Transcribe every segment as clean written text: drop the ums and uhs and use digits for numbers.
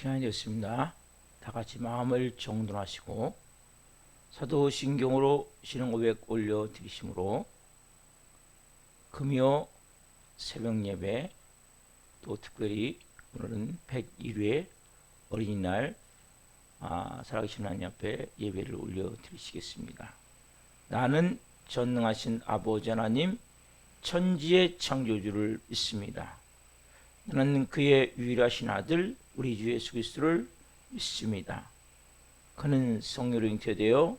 시간이 되었습니다. 다 같이 마음을 정돈하시고 사도신경으로 신앙고백 올려드리심으로 금요 새벽 예배, 또 특별히 오늘은 101회 어린이날 살아계신 하나님 앞에 예배를 올려드리시겠습니다. 나는 전능하신 아버지 하나님 천지의 창조주를 믿습니다. 나는 그의 유일하신 아들 우리 주 예수 그리스도를 믿습니다. 그는 성령으로 잉태되어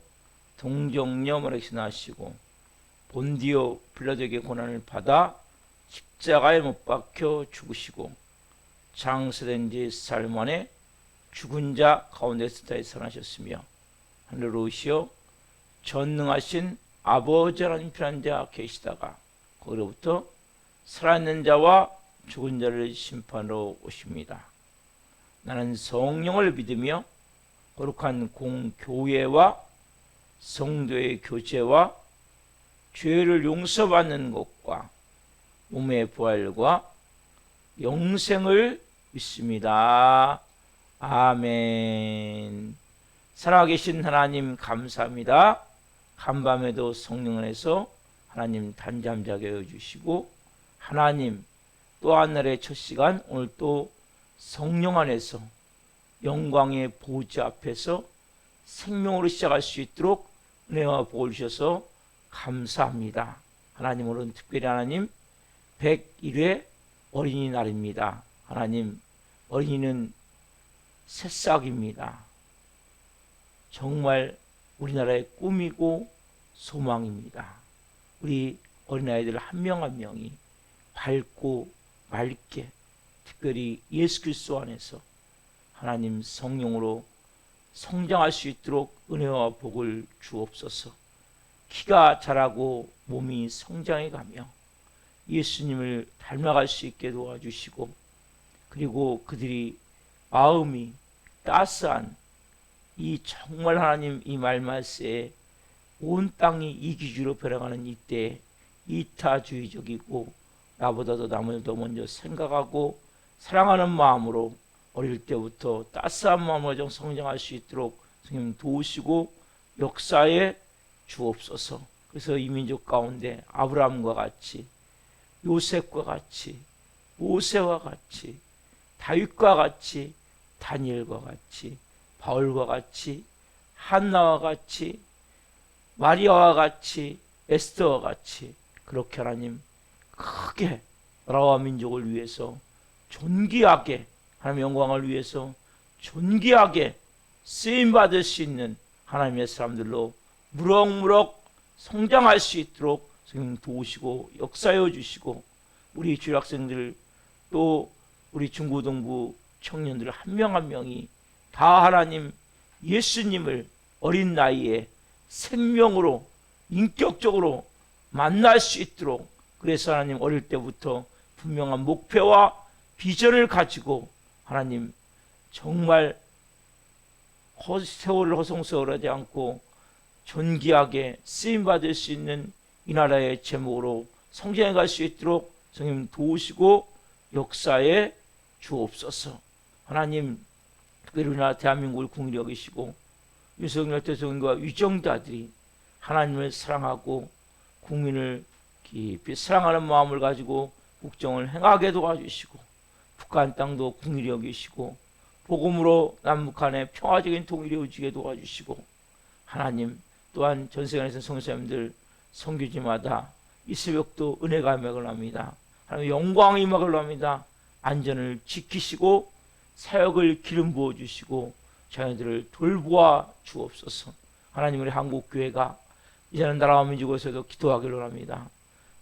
동정녀 마리아에게서 나시고 본디오 빌라도에게 고난을 받아 십자가에 못 박혀 죽으시고 장사된 지 사흘 만에 죽은 자 가운데서 다시 살아나셨으며 하늘로 오시어 전능하신 아버지 하나님 편한 자 계시다가 거기로부터 살아있는 자와 죽은 자를 심판하러 오십니다. 나는 성령을 믿으며 거룩한 공교회와 성도의 교제와 죄를 용서받는 것과 몸의 부활과 영생을 믿습니다. 아멘. 살아계신 하나님 감사합니다. 간밤에도 성령 안에서 하나님 단잠자게 해주시고 하나님 또 한 날의 첫 시간 오늘 또 성령 안에서 영광의 보좌 앞에서 생명으로 시작할 수 있도록 은혜와 복을 주셔서 감사합니다. 하나님 오늘은 특별히 하나님 101회 어린이날입니다. 하나님 어린이는 새싹입니다. 정말 우리나라의 꿈이고 소망입니다. 우리 어린아이들 한 명 한 명이 밝고 맑게 특별히 예수 그리스도 안에서 하나님 성령으로 성장할 수 있도록 은혜와 복을 주옵소서. 키가 자라고 몸이 성장해 가며 예수님을 닮아갈 수 있게 도와주시고 그리고 그들이 마음이 따스한 이 정말 하나님 이 말씀에 온 땅이 이기주의로 변해가는 이때에 이타주의적이고 나보다도 남을 더 먼저 생각하고 사랑하는 마음으로 어릴 때부터 따스한 마음으로 성장할 수 있도록 성령 도우시고 역사에 주옵소서. 그래서 이 민족 가운데 아브라함과 같이 요셉과 같이 모세와 같이 다윗과 같이 다니엘과 같이 바울과 같이 한나와 같이 마리아와 같이 에스더와 같이 그렇게 하나님 크게 나라와 민족을 위해서 존귀하게 하나님의 영광을 위해서 존귀하게 쓰임받을 수 있는 하나님의 사람들로 무럭무럭 성장할 수 있도록 성령 도우시고 역사해 주시고 우리 주일학생들 또 우리 중고등부 청년들 한 명 한 명이 다 하나님 예수님을 어린 나이에 생명으로 인격적으로 만날 수 있도록 그래서 하나님 어릴 때부터 분명한 목표와 비전을 가지고 하나님 정말 세월을 허송세월하지 않고 존귀하게 쓰임받을 수 있는 이 나라의 제목으로 성장해 갈 수 있도록 성령 도우시고 역사에 주옵소서. 하나님 특별히 우리나라 대한민국을 국리로 여기시고 윤석열 대통령과 위정자들이 하나님을 사랑하고 국민을 깊이 사랑하는 마음을 가지고 국정을 행하게 도와주시고 북한 땅도 국리로 여기시고 복음으로 남북한의 평화적인 통일이 이루어지게 도와주시고 하나님 또한 전 세계에서 성도님들 선교지마다 이 새벽도 은혜가 임하길 합니다. 하나님 영광이 임하길 합니다. 안전을 지키시고 사역을 기름 부어주시고 자녀들을 돌보아 주옵소서. 하나님 우리 한국교회가 이제는 나라와 민족에서도 기도하기를 원합니다.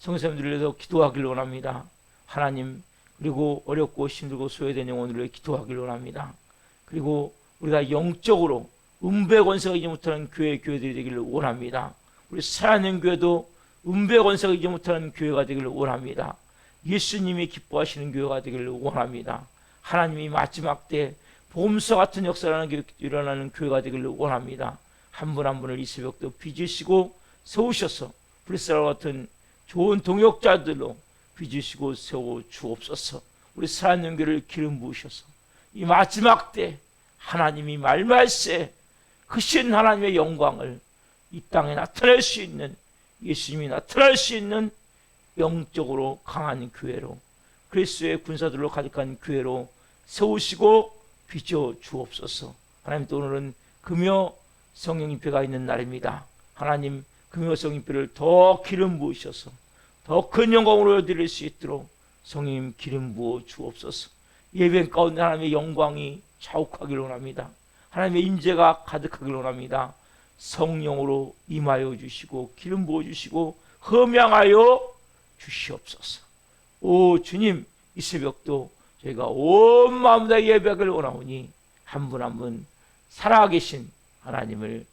성도님들을 위해서 기도하기를 원합니다. 하나님 그리고 어렵고 힘들고 소외된 영혼들을 위해 기도하기를 원합니다. 그리고 우리가 영적으로 은배 권세가 이지 못하는 교회들이 되기를 원합니다. 우리 살아있는 교회도 은배 권세가 이지 못하는 교회가 되기를 원합니다. 예수님이 기뻐하시는 교회가 되기를 원합니다. 하나님이 마지막 때 보험서 같은 역사를 일어나는 교회가 되기를 원합니다. 한 분 한 분을 이 새벽도 빚으시고 세우셔서 브리스라와 같은 좋은 동역자들로 빚으시고 세워 주옵소서. 우리 살아있는 교회를 기름 부으셔서 이 마지막 때 하나님이 말말세 크신 하나님의 영광을 이 땅에 나타낼 수 있는, 예수님이 나타날 수 있는 영적으로 강한 교회로, 그리스도의 군사들로 가득한 교회로 세우시고 빚어 주옵소서. 하나님, 또 오늘은 금요 성령님표가 있는 날입니다. 하나님, 금요 성령님표를 더 기름 부으셔서 더 큰 영광으로 드릴 수 있도록 성령님 기름 부어 주옵소서. 예배 가운데 하나님의 영광이 자욱하기를 원합니다. 하나님의 임재가 가득하기를 원합니다. 성령으로 임하여 주시고 기름 부어 주시고 흠양하여 주시옵소서. 오 주님, 이 새벽도 저희가 온 마음을 다해 예배하기를 원하오니 한 분 한 분 살아계신 하나님을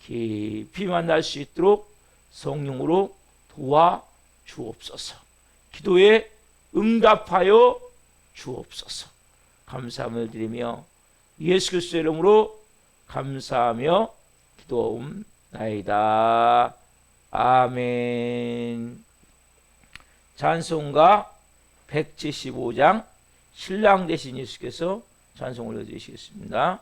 깊이 만날 수 있도록 성령으로 도와 주옵소서. 기도에 응답하여 주옵소서. 감사함을 드리며 예수 그리스도의 이름으로 감사하며 기도하옵나이다. 아멘. 찬송가 175장 신랑 되신 예수께서 찬송 올려주시겠습니다.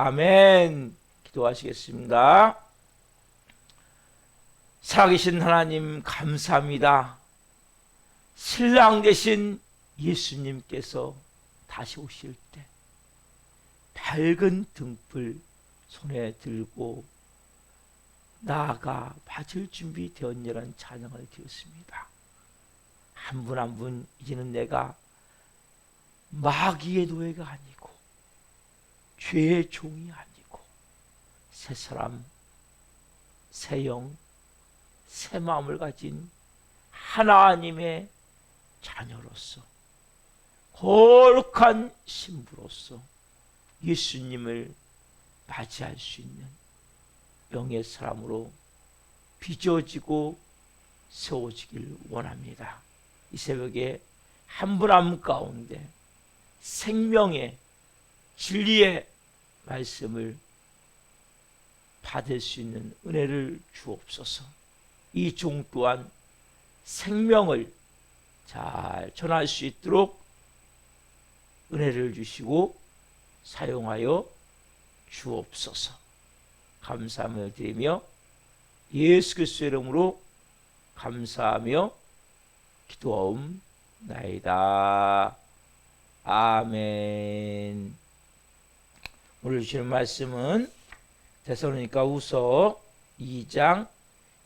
아멘. 기도하시겠습니다. 살아계신 하나님 감사합니다. 신랑 되신 예수님께서 다시 오실 때 밝은 등불 손에 들고 나아가 받을 준비 되었냐는 찬양을 드렸습니다. 한 분 한 분 이제는 내가 마귀의 노예가 아니고 죄의 종이 아니고 새 사람, 새 영, 새 마음을 가진 하나님의 자녀로서 거룩한 신부로서 예수님을 맞이할 수 있는 영의 사람으로 빚어지고 세워지길 원합니다. 이 새벽에 한 분 한 분 가운데 생명의 진리의 말씀을 받을 수 있는 은혜를 주옵소서. 이 종 또한 생명을 잘 전할 수 있도록 은혜를 주시고 사용하여 주옵소서. 감사함을 드리며 예수 그리스도의 이름으로 감사하며 기도하옵나이다. 아멘. 오늘 주시는 말씀은 데살로니가 후서 2장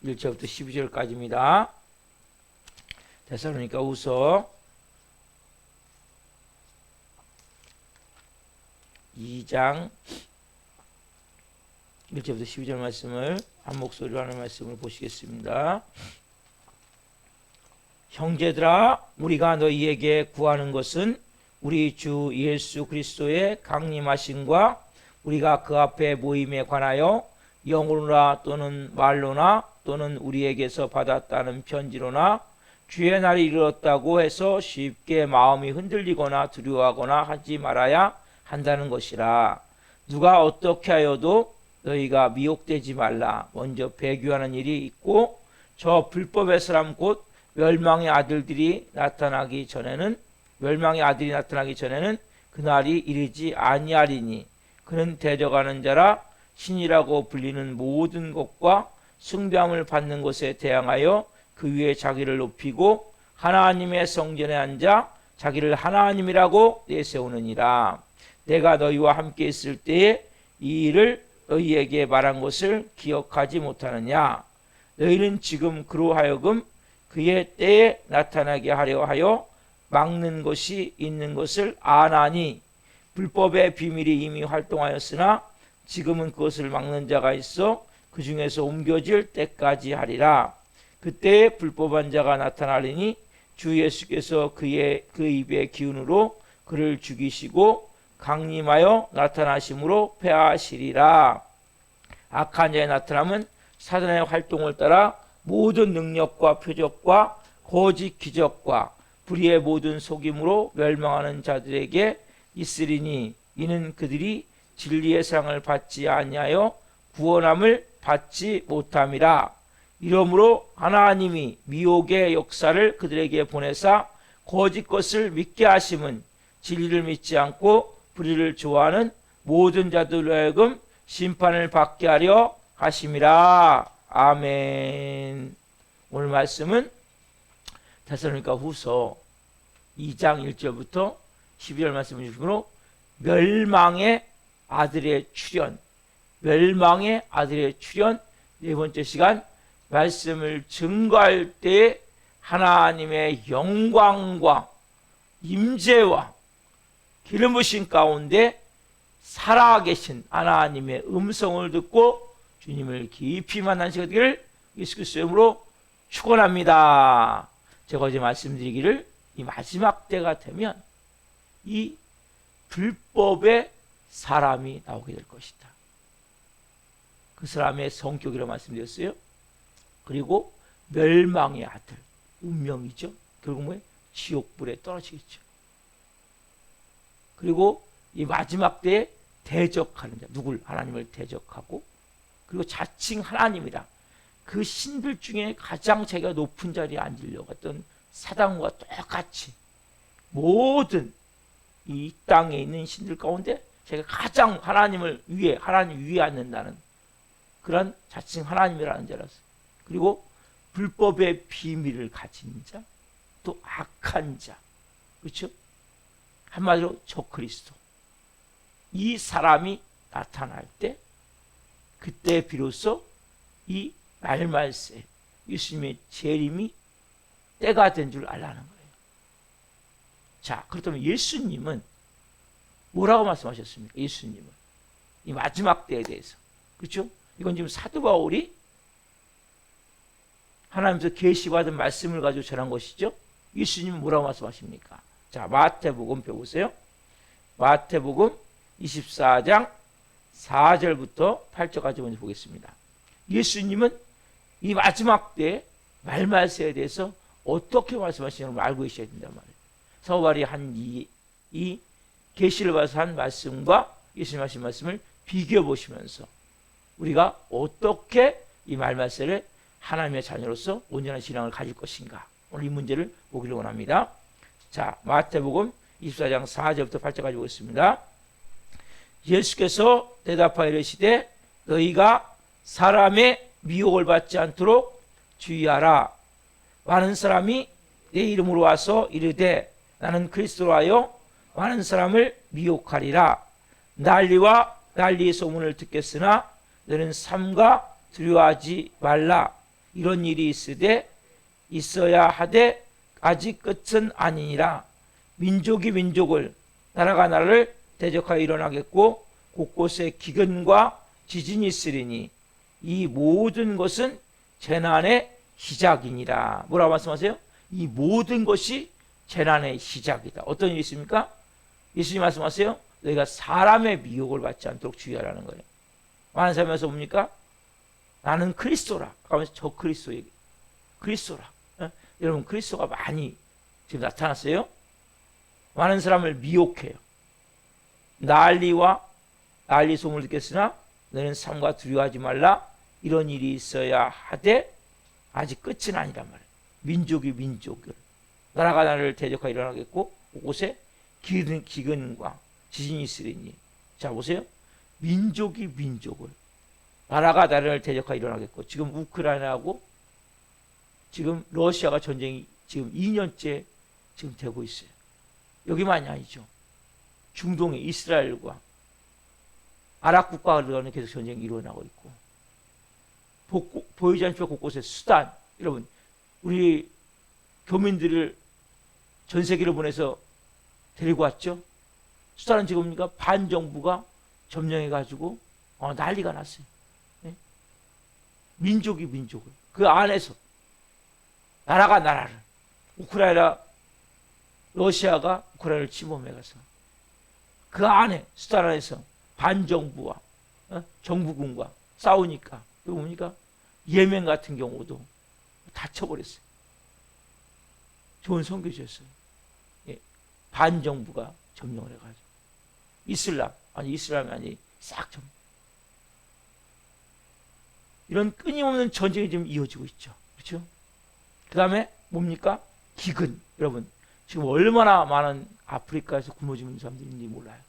1절부터 12절까지입니다. 데살로니가 후서 2장 1절부터 12절 말씀을 한 목소리로 하는 말씀을 보시겠습니다. 형제들아, 우리가 너희에게 구하는 것은 우리 주 예수 그리스도의 강림하심과 우리가 그 앞에 모임에 관하여 영으로나 또는 말로나 또는 우리에게서 받았다는 편지로나 주의 날이 이르렀다고 해서 쉽게 마음이 흔들리거나 두려워하거나 하지 말아야 한다는 것이라. 누가 어떻게 하여도 너희가 미혹되지 말라. 먼저 배교하는 일이 있고 저 불법의 사람 곧 멸망의 아들이 나타나기 전에는 그날이 이르지 아니하리니 그는 대적하는 자라 신이라고 불리는 모든 것과 숭배함을 받는 것에 대항하여 그 위에 자기를 높이고 하나님의 성전에 앉아 자기를 하나님이라고 내세우느니라. 내가 너희와 함께 있을 때에 이 일을 너희에게 말한 것을 기억하지 못하느냐. 너희는 지금 그로 하여금 그의 때에 나타나게 하려 하여 막는 것이 있는 것을 아나니 불법의 비밀이 이미 활동하였으나 지금은 그것을 막는 자가 있어 그 중에서 옮겨질 때까지 하리라. 그때에 불법한 자가 나타나리니 주 예수께서 그 입의 기운으로 그를 죽이시고 강림하여 나타나심으로 패하시리라. 악한 자의 나타남은 사단의 활동을 따라 모든 능력과 표적과 거짓 기적과 불의의 모든 속임으로 멸망하는 자들에게 있으리니 이는 그들이 진리의 사랑을 받지 아니하여 구원함을 받지 못함이라. 이러므로 하나님이 미혹의 역사를 그들에게 보내사 거짓 것을 믿게 하심은 진리를 믿지 않고 불의를 좋아하는 모든 자들로 하여금 심판을 받게 하려 하심이라. 아멘. 오늘 말씀은 데살로니가 후서 2장 1절부터 12절 말씀을 주시므로 멸망의 아들의 출현, 네 번째 시간 말씀을 증거할 때 하나님의 영광과 임재와 기름 부으신 가운데 살아계신 하나님의 음성을 듣고 주님을 깊이 만난 시간 되기를 예수 그리스도의 이름으로 축원합니다. 제가 어제 말씀드리기를 이 마지막 때가 되면 이 불법의 사람이 나오게 될 것이다. 그 사람의 성격이라고 말씀드렸어요. 그리고 멸망의 아들, 운명이죠. 결국 뭐예요? 지옥불에 떨어지겠죠. 그리고 이 마지막 때에 대적하는 자, 누굴? 하나님을 대적하고, 그리고 자칭 하나님이라 그 신들 중에 가장 자기가 높은 자리에 앉으려고 했던 사단과 똑같이 모든 이 땅에 있는 신들 가운데 제가 가장 하나님 위에 앉는다는 그런 자칭 하나님이라는 자라서, 그리고 불법의 비밀을 가진 자, 또 악한 자, 그렇죠? 한마디로 적그리스도. 이 사람이 나타날 때, 그때 비로소 이 말말세, 예수님의 재림이 때가 된 줄 알라는 거예요. 자, 그렇다면 예수님은 뭐라고 말씀하셨습니까? 예수님은 이 마지막 때에 대해서, 그렇죠? 이건 지금 사도 바울이 하나님께서 계시받은 말씀을 가지고 전한 것이죠. 예수님은 뭐라고 말씀하십니까? 자, 마태복음 펴보세요. 마태복음 24장 4절부터 8절까지 먼저 보겠습니다. 예수님은 이 마지막 때 말말세에 대해서 어떻게 말씀하시는지 알고 계셔야 된단 말이에요. 사도 바울이 한 이 계시를 봐서 한 말씀과 예수님 하신 말씀을 비교해 보시면서 우리가 어떻게 이 말말세를 하나님의 자녀로서 온전한 신앙을 가질 것인가, 오늘 이 문제를 보기를 원합니다. 자, 마태복음 24장 4절부터 8절까지 보겠습니다. 예수께서 대답하여 이르시되 너희가 사람의 미혹을 받지 않도록 주의하라. 많은 사람이 내 이름으로 와서 이르되 나는 그리스도로 하여 많은 사람을 미혹하리라. 난리와 난리의 소문을 듣겠으나 너는 삼가 두려워하지 말라. 이런 일이 있으되 있어야 하되 아직 끝은 아니니라. 민족이 민족을, 나라가 나라를 대적하여 일어나겠고 곳곳에 기근과 지진이 있으리니 이 모든 것은 재난의 시작이니라. 뭐라고 말씀하세요? 이 모든 것이 재난의 시작이다. 어떤 일이 있습니까? 예수님 말씀하세요. 너희가 사람의 미혹을 받지 않도록 주의하라는 거예요. 많은 사람에서 뭡니까? 나는 그리스도라 하면서 저 그리스도에게, 그리스도라. 여러분, 그리스도가 많이 지금 나타났어요. 많은 사람을 미혹해요. 난리와 난리 소문을 듣겠으나 너는 삼가 두려워하지 말라. 이런 일이 있어야 하되 아직 끝은 아니란 말이에요. 민족이 민족을, 나라가 나라를 대적하여 일어나겠고 그곳에 기근과 지진이 있으리니. 자, 보세요. 민족이 민족을, 나라가 나라를 대적하여 일어나겠고, 지금 우크라이나하고 지금 러시아가 전쟁이 지금 2년째 지금 되고 있어요. 여기만이 아니죠. 중동의 이스라엘과 아랍 국가들 간에 계속 전쟁이 일어나고 있고, 보이지 않지만 곳곳에 수단, 여러분, 우리 교민들을 전 세계를 보내서 데리고 왔죠. 수단은 지금 뭡니까? 반정부가 점령해가지고 난리가 났어요. 네? 민족이 민족을, 그 안에서 나라가 나라를, 우크라이나, 러시아가 우크라이나를 침범해가서 그 안에 수단 안에서 반정부와 정부군과 싸우니까, 그리고 뭡니까? 예멘 같은 경우도 다쳐버렸어요. 좋은 선교지였어요. 예. 반정부가 점령을 해가지고 이슬람이 아니 싹 점. 이런 끊임없는 전쟁이 지금 이어지고 있죠. 그렇죠? 그 다음에 뭡니까? 기근. 여러분, 지금 얼마나 많은 아프리카에서 굶어 죽는 사람들이 있는지 몰라요.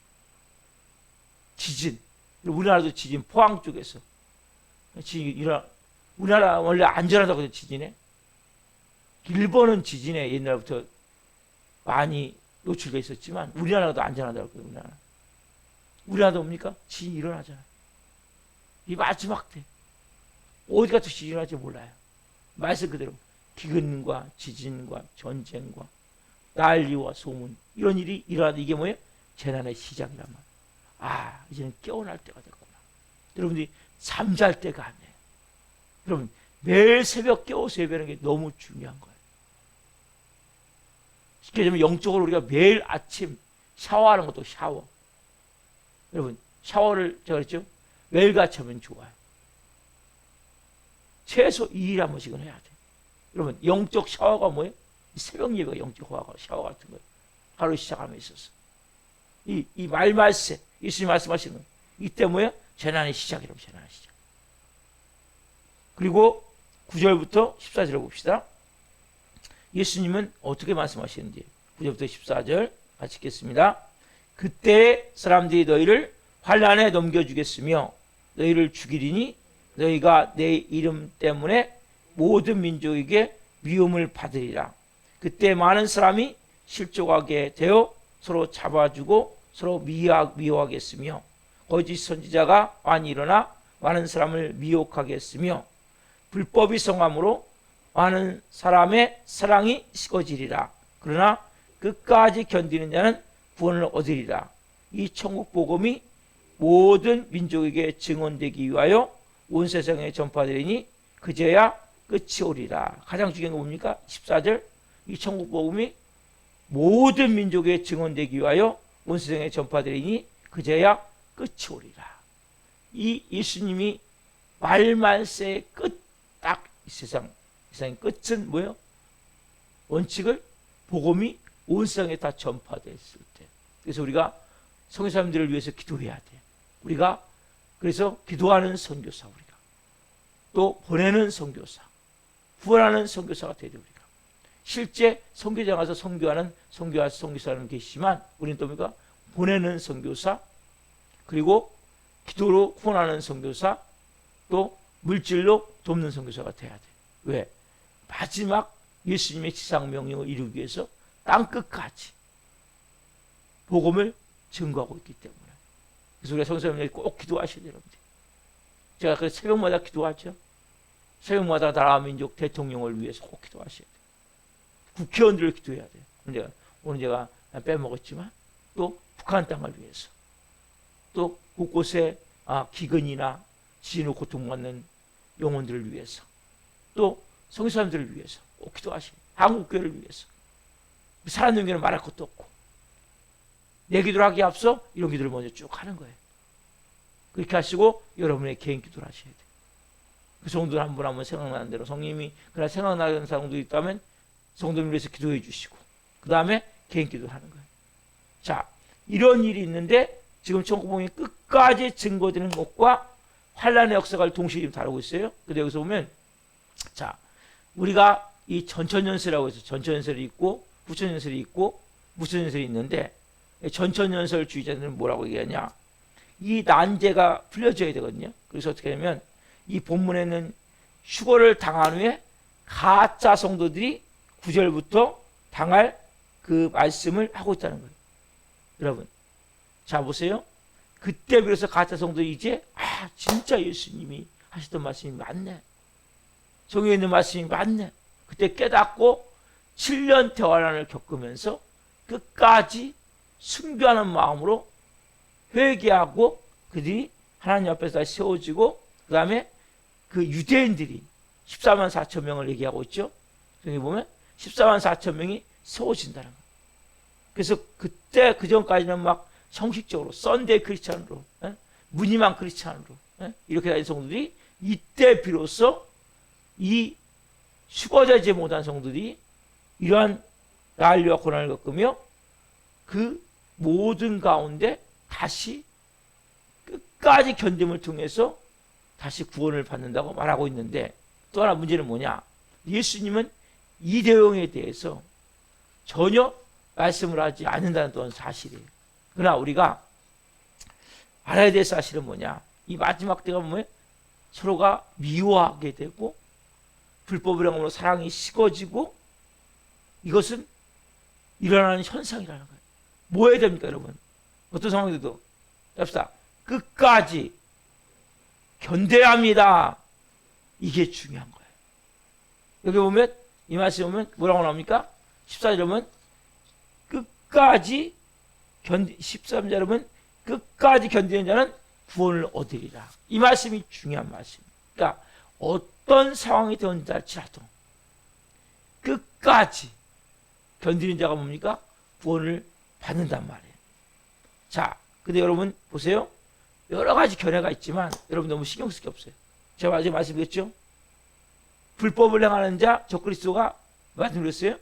지진. 우리나라도 지진, 포항 쪽에서 우리나라 원래 안전하다고 지진에. 일본은 지진에 옛날부터 많이 노출돼 있었지만 우리나라도 안전하다고 그래요. 우리나라도 뭡니까? 지진이 일어나잖아요. 이 마지막 때 어디 가서 지진이 일어날지 몰라요. 말씀 그대로 기근과 지진과 전쟁과 난리와 소문, 이런 일이 일어나도 이게 뭐예요? 재난의 시작이란 말이에요. 아, 이제는 깨어날 때가 됐구나. 여러분들이 잠잘 때가 아니에요. 여러분, 매일 새벽 깨워서 예배하는 게 너무 중요한 거예요. 쉽게 얘기하면 영적으로 우리가 매일 아침 샤워하는 것도 샤워. 여러분, 샤워를 제가 그랬죠? 매일같이 하면 좋아요. 최소 2일에 한 번씩은 해야 돼. 여러분, 영적 샤워가 뭐예요? 새벽 예배가 영적 샤워 같은 거예요. 하루 시작하면 있어서. 이 말말세, 예수님 말씀하시는 거예요. 이때 뭐예요? 재난의 시작이라고, 재난의 시작. 그리고 9절부터 14절을 봅시다. 예수님은 어떻게 말씀하시는지. 9절부터 14절 같이 읽겠습니다. 그때 사람들이 너희를 환난에 넘겨주겠으며 너희를 죽이리니 너희가 내 이름 때문에 모든 민족에게 미움을 받으리라. 그때 많은 사람이 실족하게 되어 서로 잡아주고 서로 미워하겠으며 거짓 선지자가 많이 일어나 많은 사람을 미혹하게 했으며 불법이 성함으로 많은 사람의 사랑이 식어지리라. 그러나 끝까지 견디는 자는 구원을 얻으리라. 이 천국 복음이 모든 민족에게 증언되기 위하여 온 세상에 전파되리니 그제야 끝이 오리라. 가장 중요한 거 뭡니까? 14절. 이 천국 복음이 모든 민족에 증언되기 위하여 온 세상에 전파되리니 그제야 끝이 오리라. 이 예수님이 말말세의 끝, 딱 이 세상의 끝은 뭐예요? 원칙을 복음이 온 세상에 다 전파됐을 때. 그래서 우리가 성교 사람들을 위해서 기도해야 돼. 우리가 그래서 기도하는 선교사, 우리가 또 보내는 선교사, 후원하는 선교사가 되야 돼. 우리가 실제 선교장 가서 선교하는 선교사는 계시지만 우리는 또 뭡니까? 보내는 선교사, 그리고 기도로 후원하는 선교사, 또 물질로 돕는 선교사가 돼야 돼. 왜? 마지막 예수님의 지상 명령을 이루기 위해서 땅 끝까지 복음을 증거하고 있기 때문에. 그래서 우리가 성도님들이 꼭 기도하셔야 돼요, 여러분들. 제가 그 새벽마다 기도하죠. 새벽마다 나라 민족 대통령을 위해서 꼭 기도하셔야 돼요. 국회의원들을 기도해야 돼요. 오늘 제가 빼먹었지만 또 북한 땅을 위해서, 또 곳곳에 기근이나 지진으로 고통받는 영혼들을 위해서, 또 성교 사람들을 위해서 꼭 기도하셔야 돼요. 한국교회를 위해서. 사람 중에는 말할 것도 없고 내 기도를 하기에 앞서 이런 기도를 먼저 쭉 하는 거예요. 그렇게 하시고 여러분의 개인 기도를 하셔야 돼요. 그 성도들 한 분 한 분 생각나는 대로, 성님이 그날 생각나는 사람도 있다면 성도님 위해서 기도해 주시고 그 다음에 개인 기도를 하는 거예요. 자, 이런 일이 있는데 지금 천국복음이 끝까지 증거되는 것과 환란의 역사를 동시에 다루고 있어요. 근데 여기서 보면, 자, 우리가 이 전천연설이라고 해서 전천연설이 있고 부천연설이 있고 무천연설이 있는데, 전천연설 주의자들은 뭐라고 얘기하냐, 이 난제가 풀려져야 되거든요. 그래서 어떻게 하냐면 이 본문에는 휴거를 당한 후에 가짜 성도들이 9절부터 당할 그 말씀을 하고 있다는 거예요. 여러분, 자 보세요. 그때 비로소 가짜 성도들이 이제 진짜 예수님이 하시던 말씀이 맞네, 성경에 있는 말씀이 맞네, 그때 깨닫고 7년 대환란을 겪으면서 끝까지 순교하는 마음으로 회개하고 그들이 하나님 앞에서 다시 세워지고, 그 다음에 그 유대인들이 14만 4천 명을 얘기하고 있죠. 여기 보면 14만 4천 명이 세워진다는 거예요. 그래서 그때 그 전까지는 막 형식적으로 썬데이 크리스찬으로, 무늬만 크리스찬으로 이렇게 다니는 성도들이 이때 비로소 이 수거되지 못한 성도들이 이러한 난리와 고난을 겪으며 그 모든 가운데 다시 끝까지 견딤을 통해서 다시 구원을 받는다고 말하고 있는데, 또 하나 문제는 뭐냐, 예수님은 이 내용에 대해서 전혀 말씀을 하지 않는다는 또한 사실이에요. 그러나 우리가 알아야 될 사실은 뭐냐, 이 마지막 때가 보면 서로가 미워하게 되고 불법을 행함으로 사랑이 식어지고, 이것은 일어나는 현상이라는 거예요. 뭐 해야 됩니까, 여러분? 어떤 상황에도 합시다. 끝까지 견뎌야 합니다. 이게 중요한 거예요. 여기 보면 이 말씀 보면 뭐라고 나옵니까? 14절 보면 끝까지 13절 보면 끝까지 견디는 자는 구원을 얻으리라. 이 말씀이 중요한 말씀입니다. 그러니까 어떤 상황이 되는지 알지라도 끝까지 견디는 자가 뭡니까? 구원을 받는단 말이에요. 자, 근데 여러분 보세요. 여러 가지 견해가 있지만 여러분 너무 신경 쓸 게 없어요. 제가 아직 말씀드렸죠? 불법을 행하는 자, 적그리스도가 말씀드렸어요?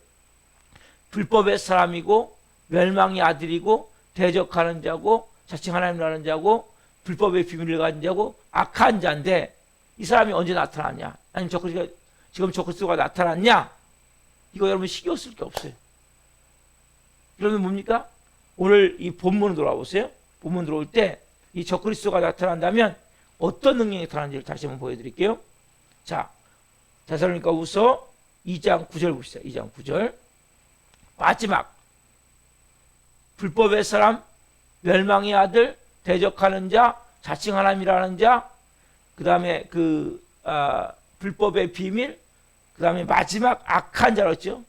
불법의 사람이고 멸망의 아들이고 대적하는 자고 자칭 하나님을 아는 자고 불법의 비밀을 가진 자고 악한 자인데, 이 사람이 언제 나타났냐? 아니면 지금 적그리스도가 나타났냐? 이거 여러분 신경 쓸 게 없어요. 여러분 뭡니까? 오늘 이 본문으로 돌아보세요. 본문 들어올 때 이 적그리스도가 나타난다면 어떤 능력이 나타나는지를 다시 한번 보여드릴게요. 자, 데살로니가후서 2장 9절 봅시다. 2장 9절. 마지막 불법의 사람, 멸망의 아들, 대적하는 자, 자칭 하나님이라는 자, 그 다음에 불법의 비밀, 그 다음에 마지막 악한 자였죠.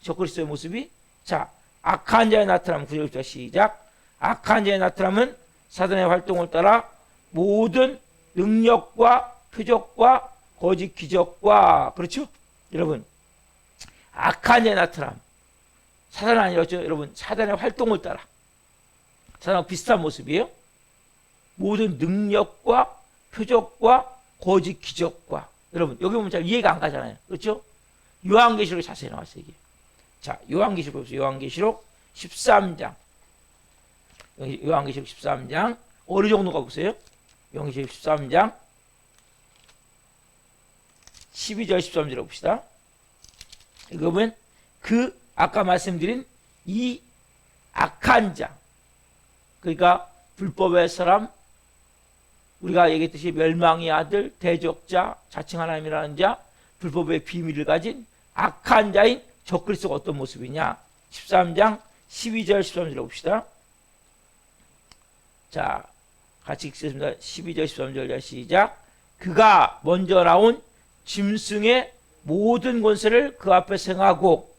적그리스도의 모습이. 자, 악한 자에 나타나면 9절부터 시작. 악한 자에 나타나면 사단의 활동을 따라 모든 능력과 표적과 거짓 기적과, 그렇죠? 여러분, 악한 자에 나타남. 사단 아니었죠? 여러분, 사단의 활동을 따라. 사단과 비슷한 모습이에요. 모든 능력과 표적과 거짓 기적과. 여러분, 여기 보면 잘 이해가 안 가잖아요. 그렇죠? 요한계시록에 자세히 나왔어요, 이게. 자, 요한계시록 보세요. 요한계시록 13장. 요한계시록 13장. 어느 정도 가보세요? 요한계시록 13장. 12절, 13절 봅시다. 이거 보면 아까 말씀드린 이 악한 자. 그러니까 불법의 사람, 우리가 얘기했듯이 멸망의 아들, 대적자, 자칭 하나님이라는 자, 불법의 비밀을 가진 악한 자인 적그리스도가 어떤 모습이냐. 13장 12절 13절 봅시다. 자, 같이 읽겠습니다. 12절 13절 시작. 그가 먼저 나온 짐승의 모든 권세를 그 앞에 행하고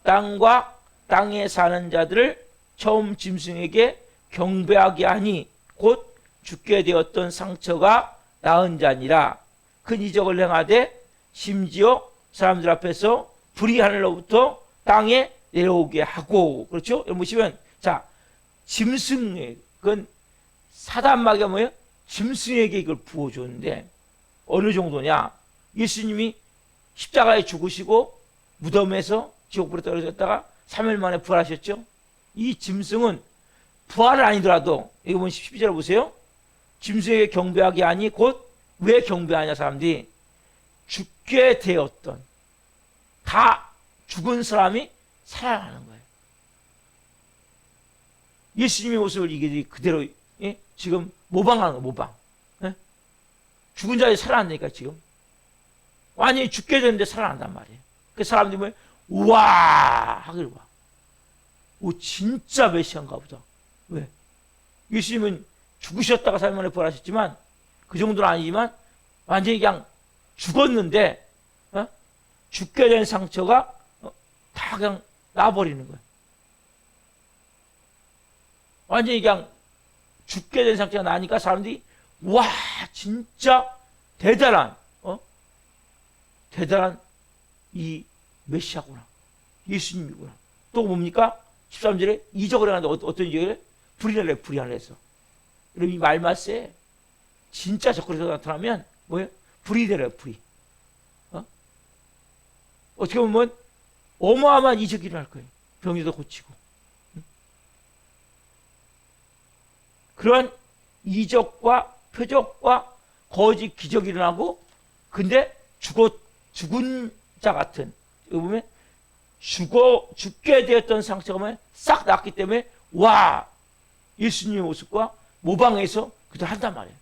땅과 땅에 사는 자들을 처음 짐승에게 경배하게 하니 곧 죽게 되었던 상처가 나은 자니라. 큰 이적을 행하되 심지어 사람들 앞에서 불이 하늘로부터 땅에 내려오게 하고. 그렇죠? 여러분 보시면, 자, 짐승의, 그건 사단마귀가 뭐예요? 짐승에게 이걸 부어줬는데 어느 정도냐. 예수님이 십자가에 죽으시고 무덤에서 지옥불에 떨어졌다가 3일 만에 부활하셨죠. 이 짐승은 부활은 아니더라도, 여기 보면 12절 보세요. 짐승에게 경배하게 하니 곧 왜 경배하냐. 사람들이 죽게 되었던, 다 죽은 사람이 살아나는 거예요. 예수님의 모습을 이게 그대로, 예? 지금 모방하는 거예요. 모방. 예? 죽은 자들이 살아난다니까. 지금 완전히 죽게 되는데 살아난단 말이에요. 그 사람들이 뭐예요? 우와 하기를 봐. 오, 진짜 메시아인가 보다. 왜? 예수님은 죽으셨다가 3일 만에 부활하셨지만 그 정도는 아니지만 완전히 그냥 죽었는데 죽게 된 상처가 다 그냥 나버리는 거예요. 완전히 그냥 죽게 된 상처가 나니까 사람들이 와 진짜 대단한 대단한 이 메시아구나, 예수님이구나. 또 뭡니까? 13절에 이적을 하는데 어떤 이적을? 불이 내려요. 불이 하늘에서. 여러분 이 말씀에 진짜 적그리스도가 나타나면 뭐예요? 불이 내려요. 불이. 어떻게 보면 어마어마한 이적이 일어날 거예요. 병이도 고치고. 그런 이적과 표적과 거짓 기적이 일어나고, 근데 죽은 자 같은, 여기 보면 죽게 되었던 상처가 싹 났기 때문에 와 예수님의 모습과 모방해서 그들 한단 말이에요.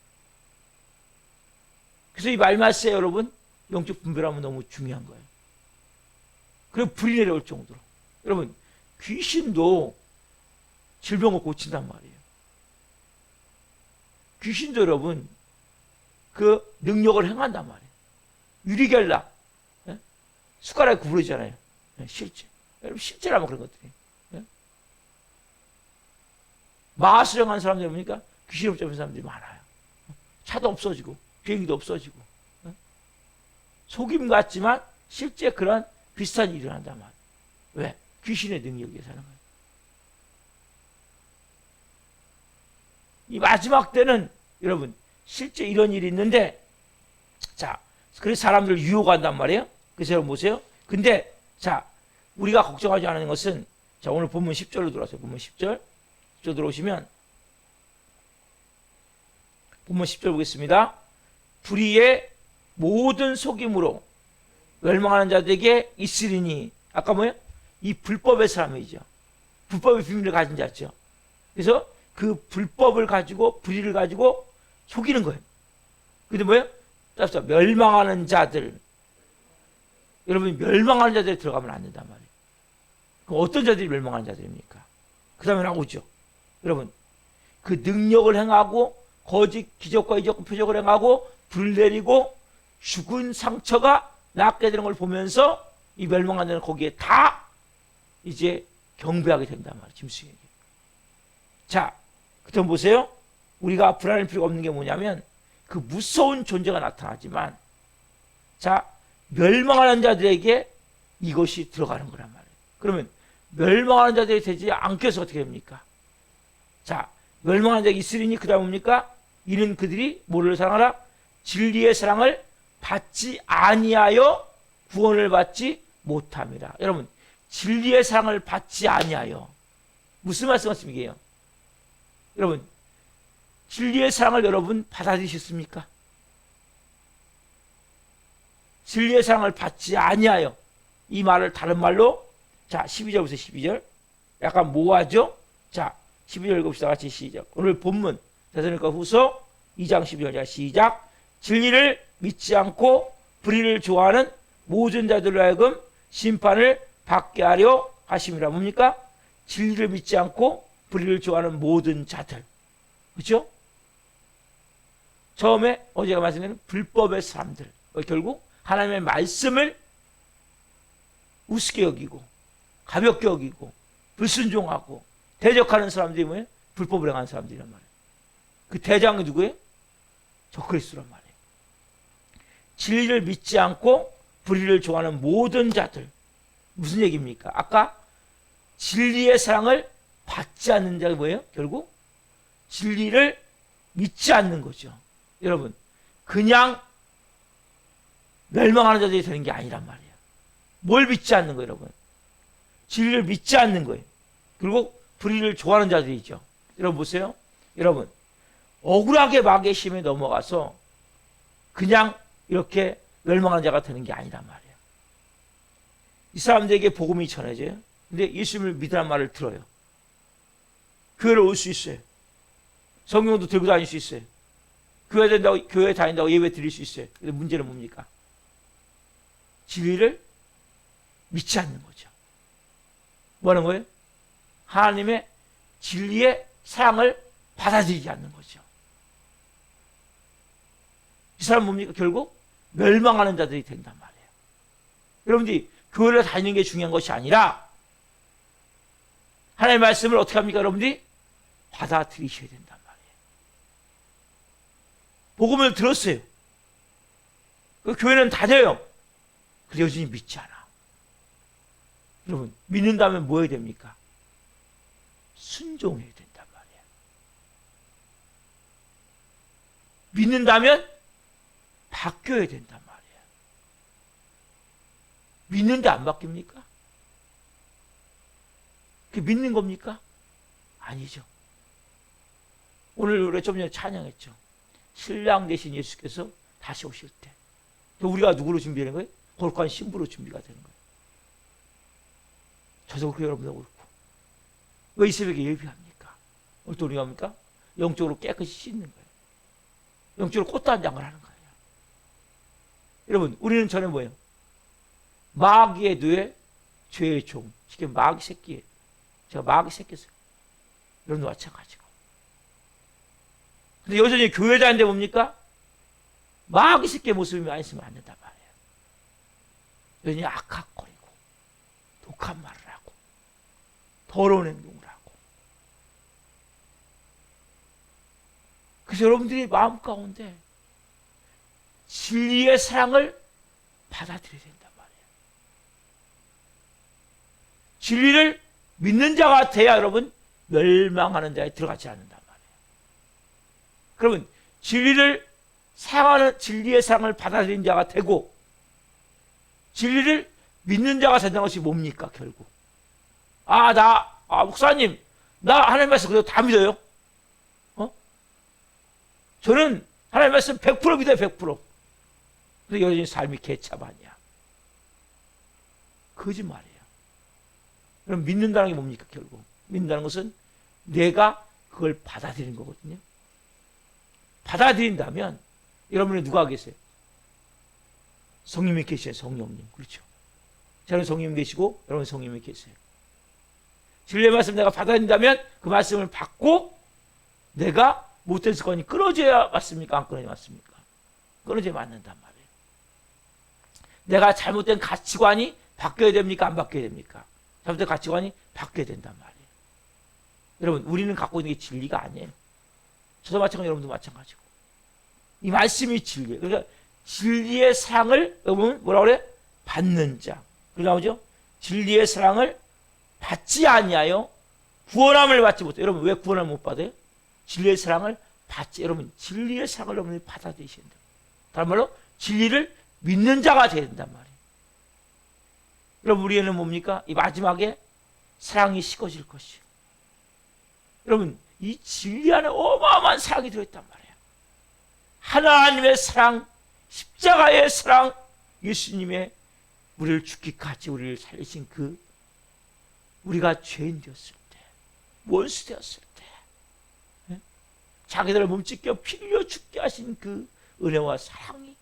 그래서 이 말씀에 여러분 영적 분별하면 너무 중요한 거예요. 그리고 불이 내려올 정도로. 여러분 귀신도 질병을 고친단 말이에요. 귀신도 여러분 그 능력을 행한단 말이에요. 유리겔라 숟가락에 구부러지잖아요. 실제. 여러분 실제라면 그런 것들이. 마술형한 사람들이 보니까 귀신 없잡는 사람들이 많아요. 차도 없어지고 비행기도 없어지고. 속임 같지만 실제 그런 비슷한 일이 일어난단 말이에요. 왜? 귀신의 능력에 사는 거예요. 이 마지막 때는 여러분 실제 이런 일이 있는데, 자, 그래서 사람들을 유혹한단 말이에요. 그래서 여러분 보세요. 근데 자, 우리가 걱정하지 않는 것은, 자, 오늘 본문 10절로 들어왔어요. 본문 10절. 10절 들어오시면 본문 10절 보겠습니다. 불의의 모든 속임으로 멸망하는 자들에게 있으리니. 아까 뭐예요? 이 불법의 사람이죠. 불법의 비밀을 가진 자죠. 그래서 그 불법을 가지고 불의를 가지고 속이는 거예요. 근데 뭐예요? 따라서 멸망하는 자들. 여러분 멸망하는 자들이 들어가면 안 된단 말이에요. 그럼 어떤 자들이 멸망하는 자들입니까? 그 다음에 나오죠. 여러분 그 능력을 행하고 거짓 기적과 이적 표적을 행하고 불 내리고 죽은 상처가 낫게 되는 걸 보면서 이 멸망하는 자는 거기에 다 이제 경배하게 된단 말이에요. 짐승에게. 자, 그럼 보세요. 우리가 불안할 필요가 없는 게 뭐냐면 그 무서운 존재가 나타나지만 자, 멸망하는 자들에게 이것이 들어가는 거란 말이에요. 그러면 멸망하는 자들이 되지 않게 해서 어떻게 됩니까? 자, 멸망하는 자가 있으리니 그 다음 뭡니까? 이는 그들이 뭐를 사랑하라? 진리의 사랑을 받지 아니하여 구원을 받지 못함이라. 여러분 진리의 사랑을 받지 아니하여 무슨 말씀이에요? 여러분 진리의 사랑을 여러분 받아들이셨습니까? 진리의 사랑을 받지 아니하여 이 말을 다른 말로 자 12절부터 12절 약간 모호하죠? 자 12절 읽읍시다. 같이 시작. 오늘 본문 데살로니가 후서 2장 12절 시작. 진리를 믿지 않고 불의를 좋아하는 모든 자들로 하여금 심판을 받게 하려 하심이라. 뭡니까? 진리를 믿지 않고 불의를 좋아하는 모든 자들. 그렇죠? 처음에 어제가 말씀드린 불법의 사람들. 결국 하나님의 말씀을 우습게 여기고 가볍게 여기고 불순종하고 대적하는 사람들이 뭐예요? 불법을 행하는 사람들이란 말이에요. 그 대장이 누구예요? 적그리스도란 말이에요. 진리를 믿지 않고 불의를 좋아하는 모든 자들. 무슨 얘기입니까? 아까 진리의 사랑을 받지 않는 자가 뭐예요? 결국 진리를 믿지 않는 거죠. 여러분 그냥 멸망하는 자들이 되는 게 아니란 말이에요. 뭘 믿지 않는 거예요, 여러분? 진리를 믿지 않는 거예요. 그리고 불의를 좋아하는 자들이죠. 여러분 보세요. 여러분 억울하게 마귀의 힘에 넘어가서 그냥 이렇게 멸망하는 자가 되는 게 아니란 말이에요. 이 사람들에게 복음이 전해져요. 근데 예수님을 믿으라는 말을 들어요. 교회를 올 수 있어요. 성경도 들고 다닐 수 있어요. 교회 다닌다고 예배 드릴 수 있어요. 근데 문제는 뭡니까? 진리를 믿지 않는 거죠. 뭐 하는 거예요? 하나님의 진리의 사랑을 받아들이지 않는 거죠. 이 사람은 뭡니까? 결국 멸망하는 자들이 된단 말이에요. 여러분들이 교회를 다니는 게 중요한 것이 아니라 하나님의 말씀을 어떻게 합니까? 여러분들이 받아들이셔야 된단 말이에요. 복음을 들었어요. 그 교회는 다녀요. 근데 여전히 믿지 않아. 여러분 믿는다면 뭐 해야 됩니까? 순종해야 된단 말이에요. 믿는다면 바뀌어야 된단 말이에요. 믿는데 안 바뀝니까? 그게 믿는 겁니까? 아니죠. 오늘 우리가 좀 전에 찬양했죠. 신랑 되신 예수께서 다시 오실 때 우리가 누구로 준비하는 거예요? 거룩한 신부로 준비가 되는 거예요. 저도 그렇고 여러분도 그렇고. 왜 이 새벽에 예배합니까? 오늘 또 우리가 합니까? 영적으로 깨끗이 씻는 거예요. 영적으로 꽃단장을 하는 거예요. 여러분 우리는 전에 뭐예요? 마귀의 뇌, 죄의 종. 쉽게 마귀 새끼예요. 제가 마귀 새끼였어요. 여러분도 마찬가지고. 근데 여전히 교회 다니는데 뭡니까? 마귀 새끼의 모습이 많이 있으면 안 된단 말이에요. 여전히 악학거리고 독한 말을 하고 더러운 행동을 하고. 그래서 여러분들이 마음 가운데 진리의 사랑을 받아들여야 된단 말이에요. 진리를 믿는 자가 돼야 여러분 멸망하는 자에 들어가지 않는단 말이에요. 그러면 진리를 사랑하는 진리의 사랑을 받아들인 자가 되고 진리를 믿는 자가 된다는 것이 뭡니까? 결국 목사님 나 하나님 말씀 그래도 다 믿어요. 저는 하나님 말씀 100% 믿어요. 100%. 근데 여전히 삶이 개차반이야. 거짓말이에요. 그럼 믿는다는 게 뭡니까? 결국 믿는다는 것은 내가 그걸 받아들이는 거거든요. 받아들인다면 여러분이 누가 계세요? 성령님이 계세요. 성령님. 그렇죠. 저는 성령님 계시고 여러분 성령님이 계세요. 진리의 말씀 내가 받아들인다면 그 말씀을 받고 내가 못된 습관이 끊어져야 맞습니까? 안 끊어져야 맞습니까? 끊어져야 맞는단 말이에요. 내가 잘못된 가치관이 바뀌어야 됩니까? 안 바뀌어야 됩니까? 잘못된 가치관이 바뀌어야 된단 말이에요. 여러분, 우리는 갖고 있는 게 진리가 아니에요. 저도 마찬가지고 여러분도 마찬가지고. 이 말씀이 진리예요. 그러니까 진리의 사랑을 여러분 뭐라 그래? 받는 자. 그러고 나오죠? 진리의 사랑을 받지 아니하여 구원함을 받지 못해요. 여러분 왜 구원을 못 받아요? 진리의 사랑을 받지. 여러분 진리의 사랑을 여러분이 받아들이셔야 된다. 다른 말로 진리를 믿는 자가 되어야 된단 말이에요. 여러분 우리에는 뭡니까? 이 마지막에 사랑이 식어질 것이요. 여러분 이 진리 안에 어마어마한 사랑이 들어있단 말이에요. 하나님의 사랑, 십자가의 사랑, 예수님의 우리를 죽기까지 우리를 살리신 그 우리가 죄인 되었을 때, 원수 되었을 때 자기들을 몸찢겨 피 흘려 죽게 하신 그 은혜와 사랑이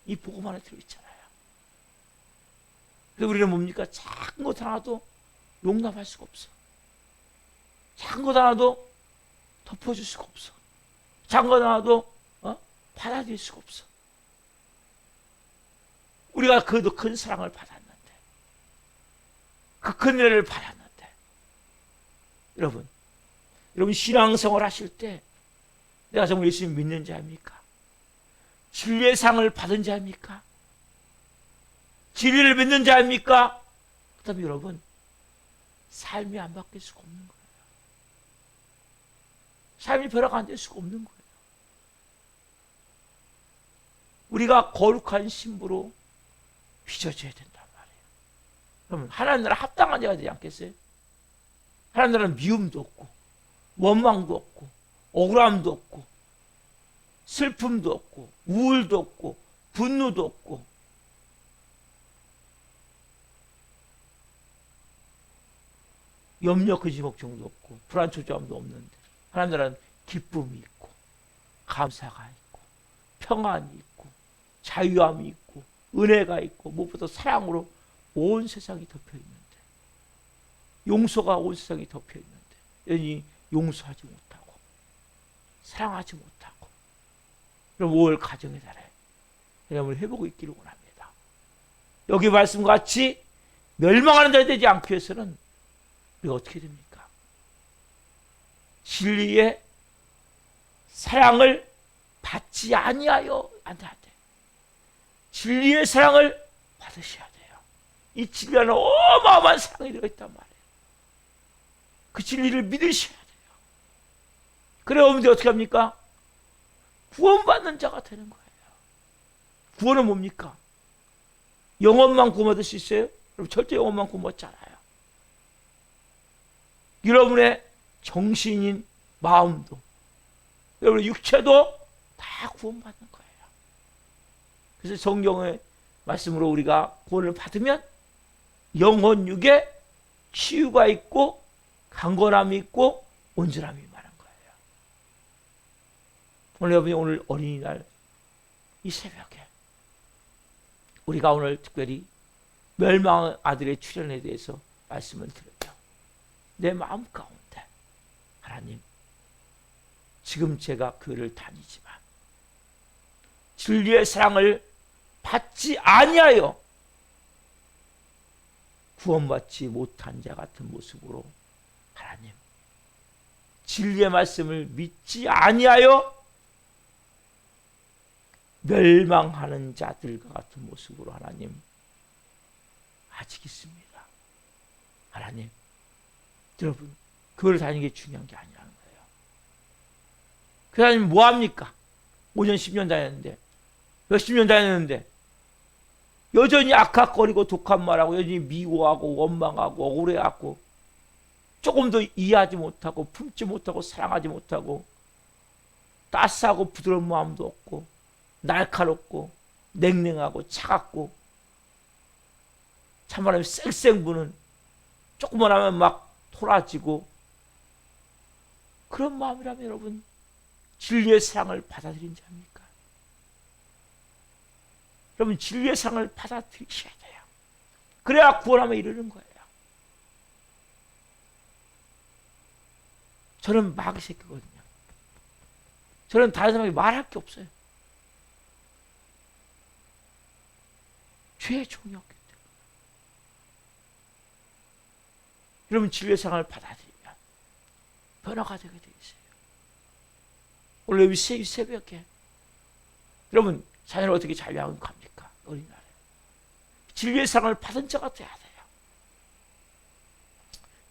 이 복음 안에 들어있잖아요. 그래서 우리는 뭡니까? 작은 것 하나도 용납할 수가 없어. 작은 것 하나도 덮어줄 수가 없어. 작은 것 하나도 받아들일 수가 없어. 우리가 그래도 큰 사랑을 받았는데, 그 큰 은혜를 받았는데, 여러분 신앙생활 하실 때 내가 정말 예수님 믿는 자입니까? 진리의 상을 받은 자입니까? 진리를 믿는 자입니까? 그다음에 여러분 삶이 안 바뀔 수가 없는 거예요. 삶이 변화가 안 될 수가 없는 거예요. 우리가 거룩한 신부로 빚어져야 된단 말이에요. 그러면 하나님 나라 합당한 자가 되지 않겠어요? 하나님 나라는 미움도 없고 원망도 없고 억울함도 없고 슬픔도 없고 우울도 없고 분노도 없고 염려 근심 걱정도 없고 불안 초조함도 없는데 하나님 나라는 기쁨이 있고 감사가 있고 평안이 있고 자유함이 있고 은혜가 있고 무엇보다 사랑으로 온 세상이 덮여 있는데 용서가 온 세상이 덮여 있는데 여전히 용서하지 못하고 사랑하지 못하고 그럼 5월 가정의 달에 여러분을 회복이 있기를 원합니다. 여기 말씀같이 멸망하는 자가 되지 않기 위해서는 우리가 어떻게 됩니까? 진리의 사랑을 받지 아니하여 안 돼. 진리의 사랑을 받으셔야 돼요. 이 진리 안에 어마어마한 사랑이 들어있단 말이에요. 그 진리를 믿으셔야 돼요. 그래 여러분들이 어떻게 합니까? 구원받는 자가 되는 거예요. 구원은 뭡니까? 영혼만 구원받을 수 있어요? 여러분 절대 영혼만 구원받지 않아요. 여러분의 정신인 마음도 여러분의 육체도 다 구원받는 거예요. 그래서 성경의 말씀으로 우리가 구원을 받으면 영혼 육에 치유가 있고 강건함이 있고 온전함이 많은 거예요. 오늘 여러분이 오늘 어린이날 이 새벽에 우리가 오늘 특별히 멸망 아들의 출현에 대해서 말씀을 드려요. 내 마음 가운데 하나님 지금 제가 교회를 다니지만 진리의 사랑을 받지 아니하여 구원받지 못한 자 같은 모습으로 하나님 진리의 말씀을 믿지 아니하여 멸망하는 자들과 같은 모습으로 하나님 아직 있습니다. 하나님 여러분 교회를 다니는 게 중요한 게 아니라는 거예요. 그 하나님 뭐합니까? 5년 10년 다녔는데 몇십 년 다녔는데 여전히 악학거리고 독한 말하고 여전히 미워하고 원망하고 억울해하고 조금 더 이해하지 못하고 품지 못하고 사랑하지 못하고 따스하고 부드러운 마음도 없고 날카롭고 냉랭하고 차갑고 참말하면 쌩쌩 부는 조금만 하면 막 토라지고 그런 마음이라면 여러분 진리의 사랑을 받아들인 자입니까? 여러분 진리의 사랑을 받아들이셔야 돼요. 그래야 구원함에 이르는 거예요. 저는 마귀 새끼거든요. 저는 다른 사람에게 말할 게 없어요. 죄의 종이었기 때문에. 여러분 진리의 사랑을 받아들이면 변화가 되게 돼 있어요. 오늘 이 새벽에 여러분 자녀를 어떻게 잘 양육합니까? 어린날에 진리의 사랑을 받은 자가 돼야 돼요.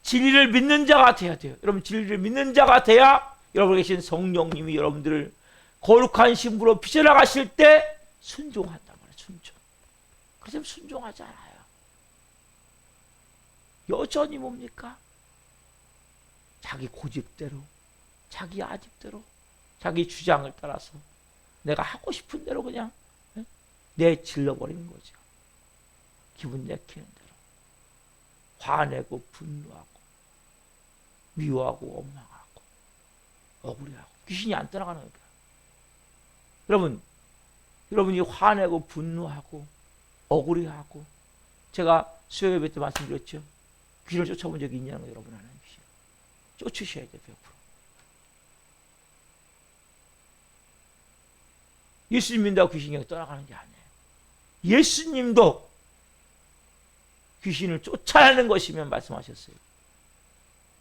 진리를 믿는 자가 돼야 돼요. 여러분 진리를 믿는 자가 돼야 여러분 계신 성령님이 여러분들을 거룩한 신부로 빚어나가실 때 순종한단 말이에요. 순종. 그래서 순종하지 않아요. 여전히 뭡니까? 자기 고집대로, 자기 아집대로, 자기 주장을 따라서 내가 하고 싶은 대로 그냥 내질러버리는 거죠. 기분 내키는 대로. 화내고 분노하고 미워하고 원망하고 억울해하고 귀신이 안 떠나가는 거예요. 여러분이 화내고 분노하고 억울해하고 제가 수요 예배 때 말씀드렸죠. 귀신을 쫓아본 적이 있냐는 거예요. 여러분 하나님 귀신 쫓으셔야 돼요. 100%. 예수님 믿는다고 귀신이 떠나가는 게 아니에요. 예수님도 귀신을 쫓아내는 것이면 말씀하셨어요.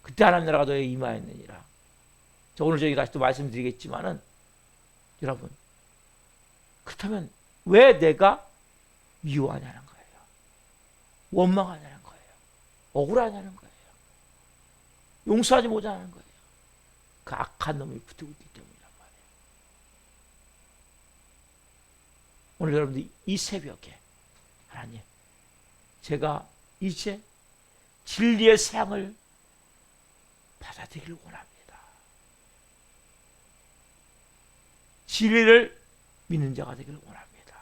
그때 하나님 나라가 너에 임하였느니라. 오늘 저희 다시 또 말씀드리겠지만은 여러분 그렇다면 왜 내가 미워하냐는 거예요. 원망하냐는 거예요. 억울하냐는 거예요. 용서하지 못하는 거예요. 그 악한 놈이 붙고 있기 때문이란 말이에요. 오늘 여러분들 이 새벽에 하나님 제가 이제 진리의 사랑을 받아들이길 원합니다. 진리를 믿는 자가 되기를 원합니다.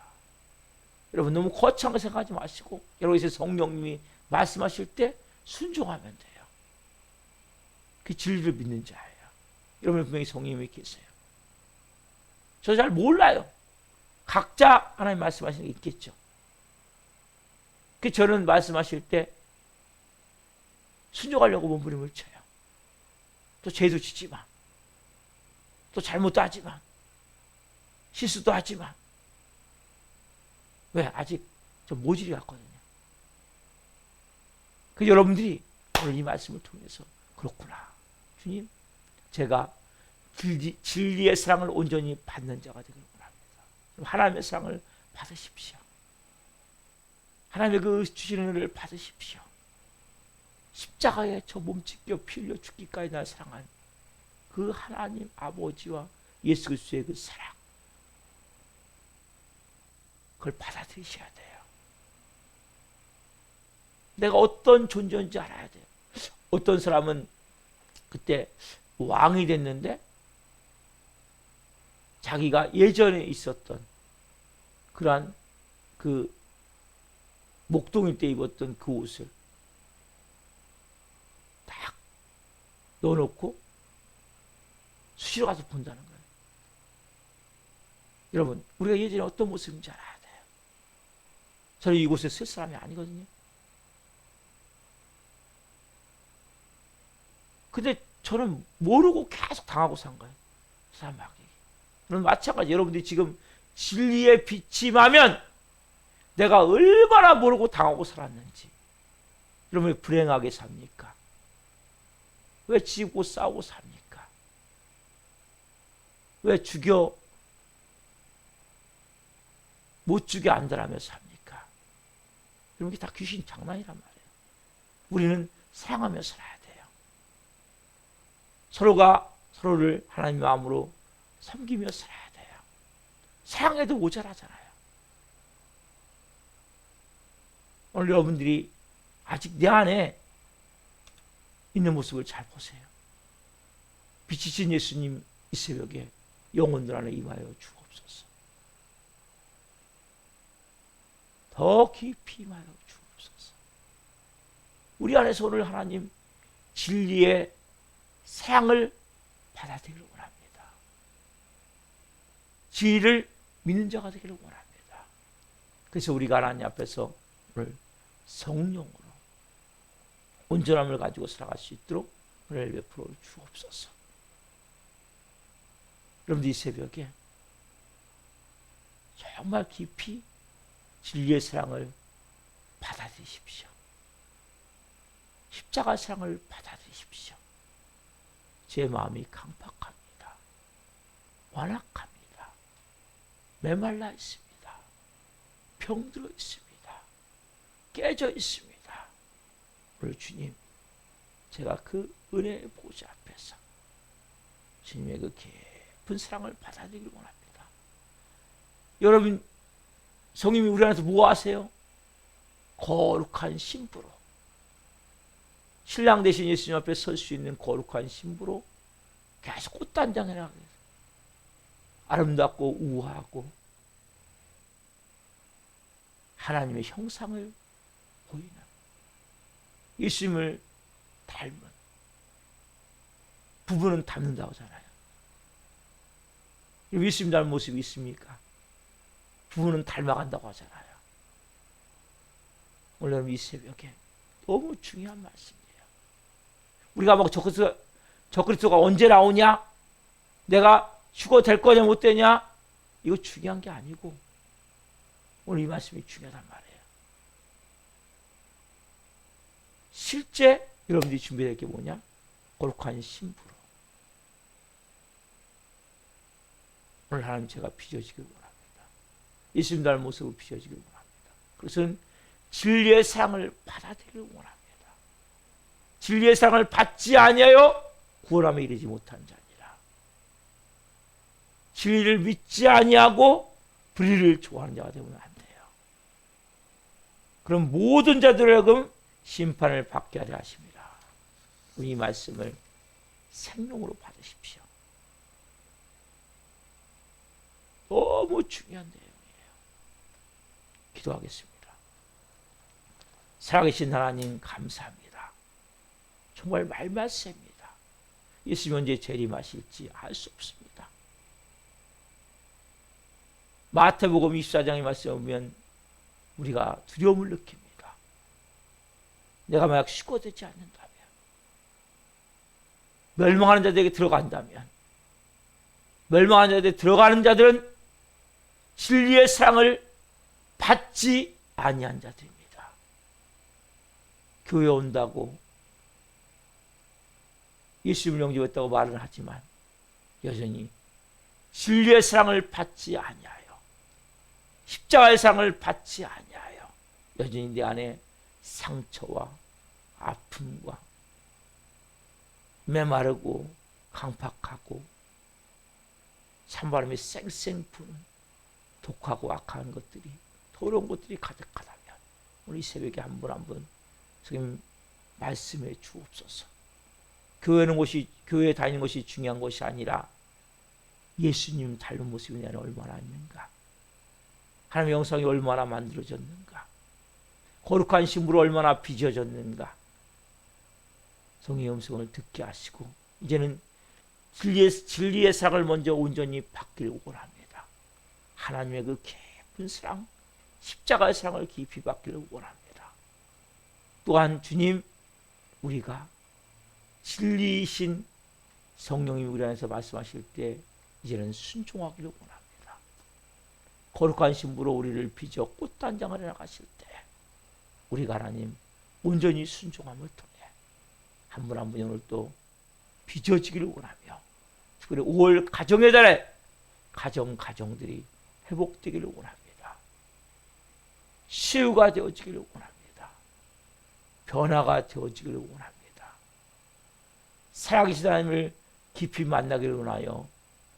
여러분 너무 거창하게 생각하지 마시고 여러분의 성령님이 말씀하실 때 순종하면 돼요. 그 진리를 믿는 자예요. 여러분 분명히 성령님이 계세요. 저 잘 몰라요. 각자 하나님 말씀하시는 게 있겠죠. 그 저는 말씀하실 때 순종하려고 몸부림을 쳐요. 또 죄도 지지만 또 잘못도 하지만 실수도 하지만 왜? 아직 좀 모질이 같거든요. 그 여러분들이 오늘 이 말씀을 통해서 그렇구나. 주님, 제가 진리의 사랑을 온전히 받는 자가 되기를 원합니다. 하나님의 사랑을 받으십시오. 하나님의 그 주시는 은혜를 받으십시오. 십자가에 저 몸 찢겨 피 흘려 죽기까지 날 사랑한 그 하나님 아버지와 예수 그리스도의 그 사랑, 그걸 받아들이셔야 돼요. 내가 어떤 존재인지 알아야 돼요. 어떤 사람은 그때 왕이 됐는데 자기가 예전에 있었던 그러한 그 목동일 때 입었던 그 옷을 딱 넣어놓고 수시로 가서 본다는 거예요. 여러분, 우리가 예전에 어떤 모습인지 알아야 돼요. 저는 이곳에 쓸 사람이 아니거든요. 근데 저는 모르고 계속 당하고 산 거예요. 사람에게. 저는 마찬가지. 여러분들이 지금 진리의 빛이 임하면 내가 얼마나 모르고 당하고 살았는지. 여러분 왜 불행하게 삽니까? 왜 지고 싸우고 삽니까? 왜 죽여 못 죽여 안달하며 삽니까? 여러분 이게 다 귀신 장난이란 말이에요. 우리는 사랑하며 살아야 돼요. 서로가 서로를 하나님 마음으로 섬기며 살아야 돼요. 사랑해도 모자라잖아요. 오늘 여러분들이 아직 내 안에 있는 모습을 잘 보세요. 빛이신 예수님 이 새벽에 영혼들 안에 임하여 주옵소서. 더 깊이 임하여 주옵소서. 우리 안에서 오늘 하나님 진리의 사랑을 받아들이기를 원합니다. 진리를 믿는 자가 되기를 원합니다. 그래서 우리가 하나님 앞에서 오늘 성령으로 온전함을 가지고 살아갈 수 있도록 은혜를 베풀어 주옵소서. 여러분들 이 새벽에 정말 깊이 진리의 사랑을 받아들이십시오. 십자가 사랑을 받아들이십시오. 제 마음이 강팍합니다. 완악합니다. 메말라 있습니다. 병들어 있습니다. 깨져 있습니다. 오늘 주님, 제가 그 은혜의 보좌 앞에서 주님의 그 깊은 사랑을 받아들이길 원합니다. 여러분, 성님이 우리 안에서 뭐 하세요? 거룩한 신부로, 신랑 대신 예수님 앞에 설 수 있는 거룩한 신부로 계속 꽃단장해 나가겠어요. 아름답고 우아하고 하나님의 형상을 보이는 예수님을 닮은, 부부는 닮는다고 하잖아요. 예수님 닮은 모습이 있습니까? 부부는 닮아간다고 하잖아요. 오늘 이 새벽에 너무 중요한 말씀이에요. 우리가 막 저 그리스도가 언제 나오냐? 내가 휴거 될 거냐 못 되냐? 이거 중요한 게 아니고 오늘 이 말씀이 중요하단 말이에요. 실제 여러분들이 준비될 게 뭐냐? 거룩한 신부로 오늘 하나님 제가 빚어지길 원합니다. 예수님 닮은 모습을 빚어지길 원합니다. 그것은 진리의 사랑을 받아들이길 원합니다. 진리의 사랑을 받지 아니하여 구원함에 이르지 못한 자니라. 진리를 믿지 아니하고 불의를 좋아하는 자가 되면 안 돼요. 그럼 모든 자들에게 심판을 받게 하려 하십니다. 이 말씀을 생명으로 받으십시오. 너무 중요한 내용이에요. 기도하겠습니다. 살아계신 하나님 감사합니다. 정말 말씀입니다. 예수님 언제 재림하실지 알 수 없습니다. 마태복음 24장의 말씀에 보면 우리가 두려움을 느낍니다. 내가 만약 휴거되지 않는다면, 멸망하는 자들에게 들어간다면, 멸망하는 자들에게 들어가는 자들은 진리의 사랑을 받지 아니한 자들입니다. 교회에 온다고 예수님을 영접했다고 말을 하지만 여전히 진리의 사랑을 받지 아니하여, 십자가의 사랑을 받지 아니하여 여전히 내 안에 상처와 아픔과 메마르고 강팍하고 찬바람이 쌩쌩 부는 독하고 악한 것들이, 더러운 것들이 가득하다면 우리 이 새벽에 한 분 한 분 선생님 말씀해 주옵소서. 교회에 다니는 것이 중요한 것이 아니라 예수님 닮은 모습이 내 안에 얼마나 있는가, 하나님의 영상이 얼마나 만들어졌는가, 거룩한 신부로 얼마나 빚어졌는가, 성령의 음성을 듣게 하시고 이제는 진리의 사랑을 먼저 온전히 받기를 원합니다. 하나님의 그 깊은 사랑, 십자가의 사랑을 깊이 받기를 원합니다. 또한 주님, 우리가 진리이신 성령님이 우리 안에서 말씀하실 때 이제는 순종하기를 원합니다. 거룩한 신부로 우리를 빚어 꽃단장을 해나가실 때 우리가 하나님 온전히 순종함을 통해 한 분 한 분이 오늘 또 빚어지기를 원하며, 특별히 5월 가정의 달에 가정들이 회복되기를 원합니다. 치유가 되어지기를 원합니다. 변화가 되어지기를 원합니다. 살아계신 하나님을 깊이 만나기를 원하여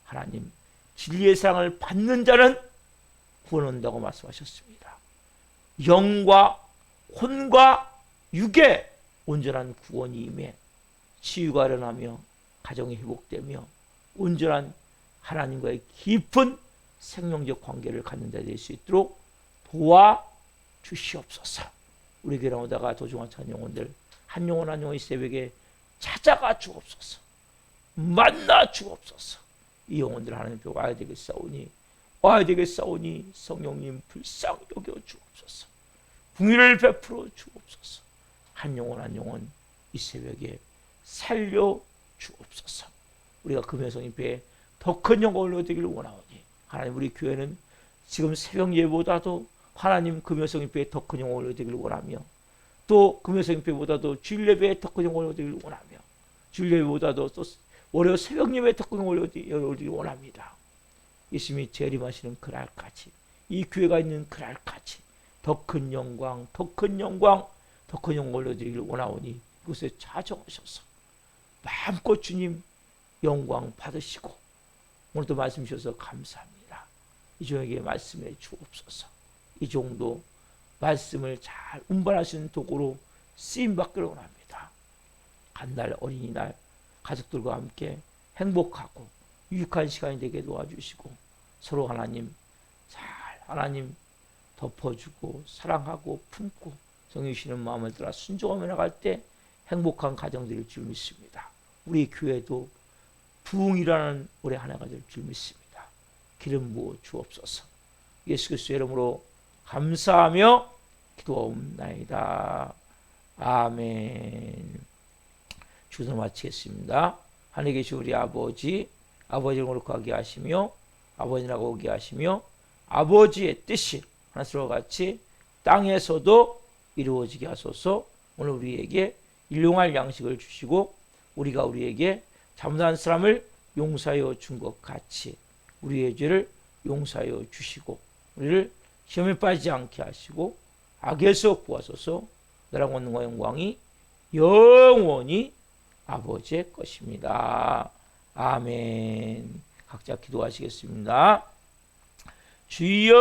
하나님 진리의 사랑을 받는 자는 구원 온다고 말씀하셨습니다. 영과 혼과 육의 온전한 구원이 임해 치유가 일어나며 가정이 회복되며 온전한 하나님과의 깊은 생명적 관계를 갖는 자 될 수 있도록 도와주시옵소서. 우리 교회 오다가 도중한 찬 영혼들 한 영혼 한 영혼이 새벽에 찾아가 주옵소서. 만나 주옵소서. 이 영혼들 하나님 앞에 와야 되겠사오니 성령님 불쌍히 여겨 주옵소서. 긍휼을 베풀어 주옵소서. 한 영혼 이 새벽에 살려 주옵소서. 우리가 금요성 예배에 더 큰 영광을 얻기를 원하오니 하나님, 우리 교회는 지금 새벽 예보다도 하나님 금요성 예배에 더 큰 영광을 얻기를 원하며, 또 금요성 예배보다도 주일 예배에 더 큰 영광을 얻기를 원하며, 주일 예배보다도 또 월요 새벽 예배에 더 큰 영광을 얻기를 원합니다. 예수님이 재림하시는 그날까지, 이 교회가 있는 그날까지 더 큰 영광을 얻기를 원하오니 이곳에 자정하셔서 마음껏 주님 영광 받으시고, 오늘도 말씀 주셔서 감사합니다. 이 종에게 말씀해 주옵소서. 이 종도 말씀을 잘 운반하시는 도구로 쓰임받기를 원합니다. 간날 어린이날 가족들과 함께 행복하고 유익한 시간이 되게 도와주시고, 서로 하나님 덮어주고 사랑하고 품고 성령 주시는 마음을 따라 순종하며 나갈 때 행복한 가정들일 줄 믿습니다. 우리 교회도 부흥이라는 올해 한 해가 될 줄 믿습니다. 기름 부어 주옵소서. 예수 그리스도의 이름으로 감사하며 기도하옵나이다. 아멘. 주소 마치겠습니다. 하늘에 계신 우리 아버지를 거룩하게 하시며 아버지라고 오게 하시며 아버지의 뜻이 하나님과 같이 땅에서도 이루어지게 하소서. 오늘 우리에게 일용할 양식을 주시고, 우리가 우리에게 잘못한 사람을 용서하여 준 것 같이 우리의 죄를 용서하여 주시고, 우리를 시험에 빠지지 않게 하시고 악에서 구하소서. 나라와 권능과 영광이 영원히 아버지의 것입니다. 아멘. 각자 기도하시겠습니다. 주여